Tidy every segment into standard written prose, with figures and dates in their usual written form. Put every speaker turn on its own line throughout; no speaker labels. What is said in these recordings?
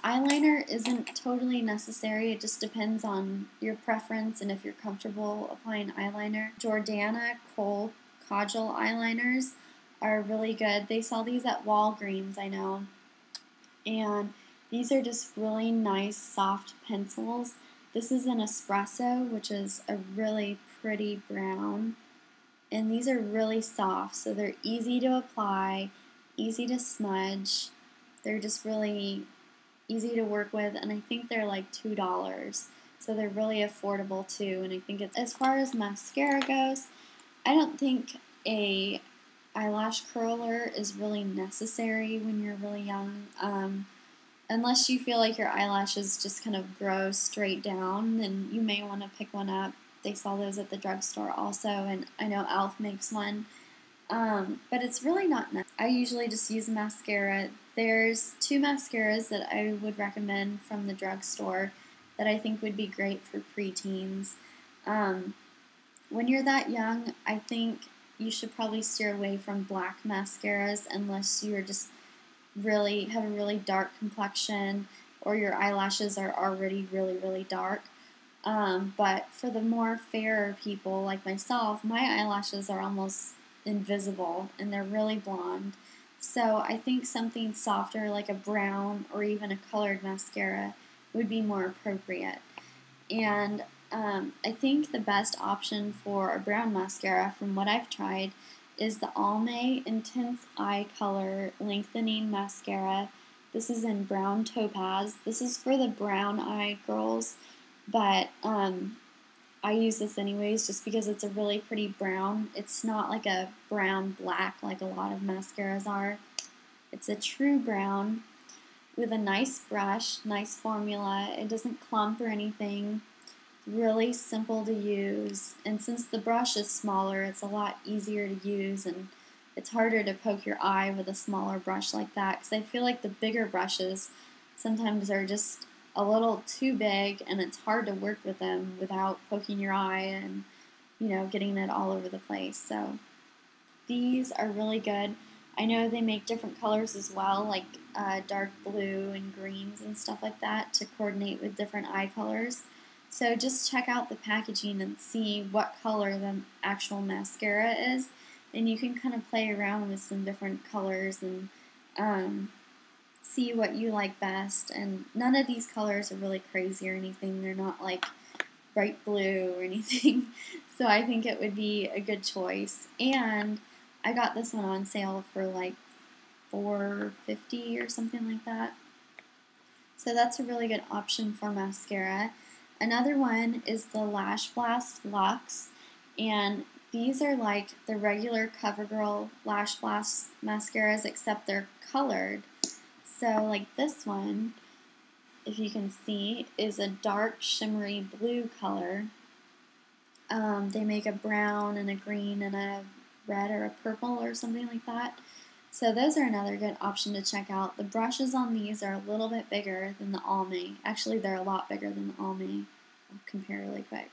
eyeliner isn't totally necessary. It just depends on your preference and if you're comfortable applying eyeliner. Jordana Kohl Kajal eyeliners are really good. They sell these at Walgreens, I know. And these are just really nice soft pencils. This is an espresso, which is a really pretty brown. And these are really soft, so they're easy to apply, easy to smudge. They're just really easy to work with, and I think they're like $2. So they're really affordable too. And I think it's, as far as mascara goes, I don't think a eyelash curler is really necessary when you're really young. Unless you feel like your eyelashes just kind of grow straight down, then you may want to pick one up. They sell those at the drugstore also, and I know e.l.f. makes one. But it's really not necessary. I usually just use mascara. There's 2 mascaras that I would recommend from the drugstore that I think would be great for preteens. When you're that young, I think you should probably steer away from black mascaras unless you're just really have a really dark complexion or your eyelashes are already really dark. But for the more fairer people like myself, my eyelashes are almost invisible and they're really blonde. So I think something softer like a brown or even a colored mascara would be more appropriate. And I think the best option for a brown mascara from what I've tried is the Almay Intense Eye Color Lengthening Mascara. This is in Brown Topaz. This is for the brown eye girls, but I use this anyways just because it's a really pretty brown. It's not like a brown black like a lot of mascaras are. It's a true brown with a nice brush, nice formula. It doesn't clump or anything. Really simple to use, and since the brush is smaller, it's a lot easier to use, and it's harder to poke your eye with a smaller brush like that, because I feel like the bigger brushes sometimes are just a little too big, and it's hard to work with them without poking your eye and, you know, getting it all over the place. So these are really good. I know they make different colors as well, like dark blue and greens and stuff like that to coordinate with different eye colors. So just check out the packaging and see what color the actual mascara is, and you can kind of play around with some different colors and see what you like best. And none of these colors are really crazy or anything. They're not like bright blue or anything. So I think it would be a good choice. And I got this one on sale for like $4.50 or something like that. So that's a really good option for mascara. Another one is the LashBlast Luxe, and these are like the regular CoverGirl LashBlast mascaras, except they're colored. So like this one, if you can see, is a dark shimmery blue color. They make a brown and a green and a red or a purple or something like that. So those are another good option to check out. The brushes on these are a little bit bigger than the Almay. Actually, they're a lot bigger than the Almay. I'll compare really quick.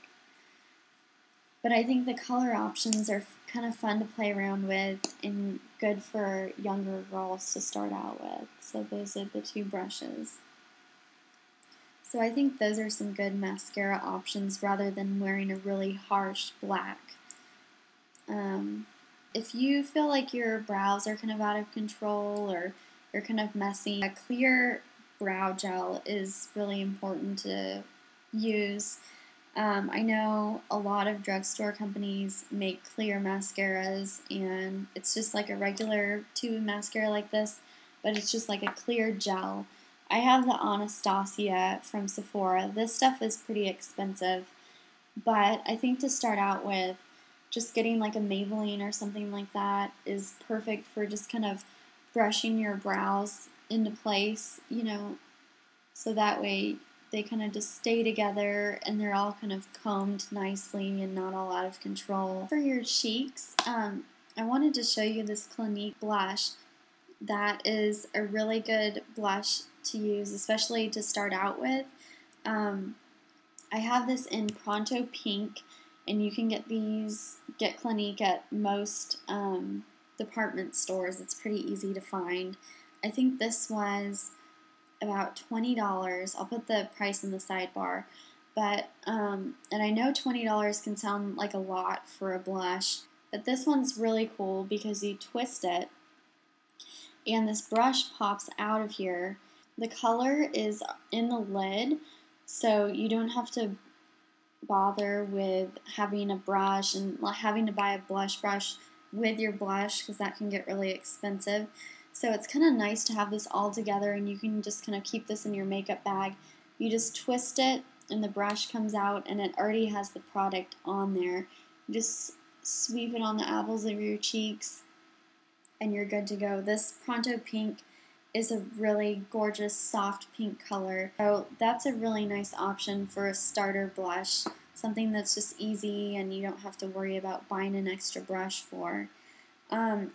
But I think the color options are kind of fun to play around with and good for younger girls to start out with. So those are the 2 brushes. So I think those are some good mascara options rather than wearing a really harsh black. If you feel like your brows are kind of out of control or they're kind of messy, a clear brow gel is really important to use. I know a lot of drugstore companies make clear mascaras, and it's just like a regular tube mascara like this, but it's just like a clear gel. I have the Anastasia from Sephora. This stuff is pretty expensive, but I think to start out with, just getting like a Maybelline or something like that is perfect for just kind of brushing your brows into place, you know, so that way they kind of just stay together and they're all kind of combed nicely and not all out of control. For your cheeks, I wanted to show you this Clinique blush. That is a really good blush to use, especially to start out with. I have this in Pronto Pink, and you can get Clinique at most department stores. It's pretty easy to find. I think this was about $20. I'll put the price in the sidebar. But, and I know $20 can sound like a lot for a blush, but this one's really cool because you twist it and this brush pops out of here. The color is in the lid, so you don't have to bother with having a brush and having to buy a blush brush with your blush because that can get really expensive. So it's kind of nice to have this all together, and you can just kind of keep this in your makeup bag. You just twist it and the brush comes out and it already has the product on there. You just sweep it on the apples of your cheeks and you're good to go. This Pronto Pink is a really gorgeous soft pink color. So that's a really nice option for a starter blush, something that's just easy and you don't have to worry about buying an extra brush for.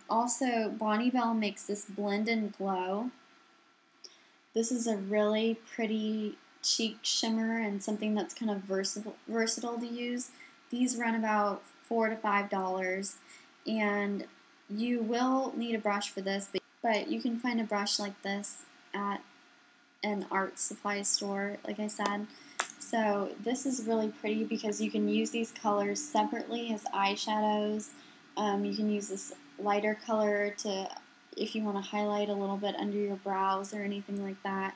Also, Bonnie Bell makes this Blend and Glow. This is a really pretty cheek shimmer and something that's kind of versatile to use. These run about $4 to $5, and you will need a brush for this, but you can find a brush like this at an art supply store, like I said. So this is really pretty because you can use these colors separately as eyeshadows. You can use this lighter color to, if you want to highlight a little bit under your brows or anything like that.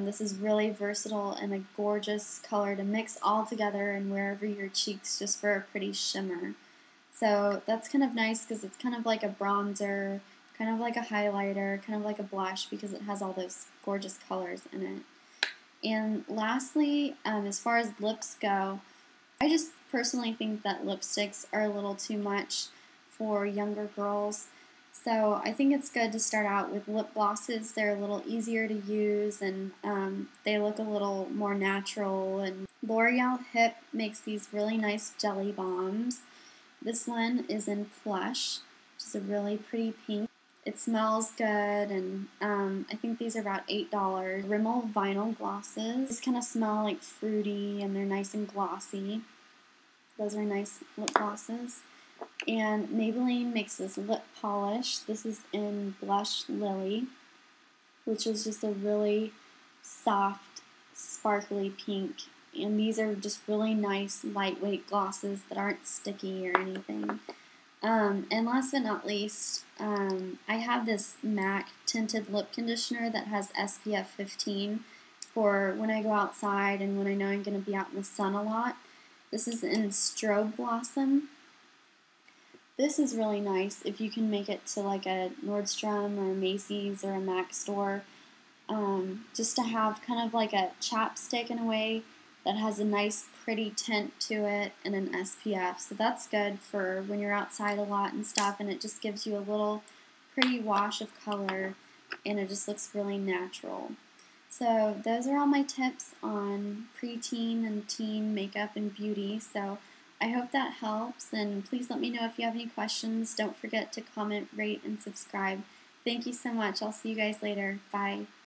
This is really versatile and a gorgeous color to mix all together and wear over your cheeks just for a pretty shimmer. So that's kind of nice because it's kind of like a bronzer, kind of like a highlighter, kind of like a blush because it has all those gorgeous colors in it. And lastly, as far as lips go, I just personally think that lipsticks are a little too much for younger girls. So I think it's good to start out with lip glosses. They're a little easier to use and they look a little more natural. And L'Oreal Hip makes these really nice jelly bombs. This one is in Plush, which is a really pretty pink. It smells good, and I think these are about $8. Rimmel Vinyl Glosses. These kind of smell like fruity, and they're nice and glossy. Those are nice lip glosses. And Maybelline makes this lip polish. This is in Blush Lily, which is just a really soft, sparkly pink. And these are just really nice, lightweight glosses that aren't sticky or anything. And last but not least, I have this MAC tinted lip conditioner that has SPF 15 for when I go outside and when I know I'm going to be out in the sun a lot. This is in Strobe Blossom. This is really nice if you can make it to like a Nordstrom or a Macy's or a MAC store, just to have kind of like a chapstick in a way that has a nice pretty tint to it and an SPF. So that's good for when you're outside a lot and stuff, and it just gives you a little pretty wash of color and it just looks really natural. So those are all my tips on preteen and teen makeup and beauty. So I hope that helps, and please let me know if you have any questions. Don't forget to comment, rate, and subscribe. Thank you so much. I'll see you guys later. Bye.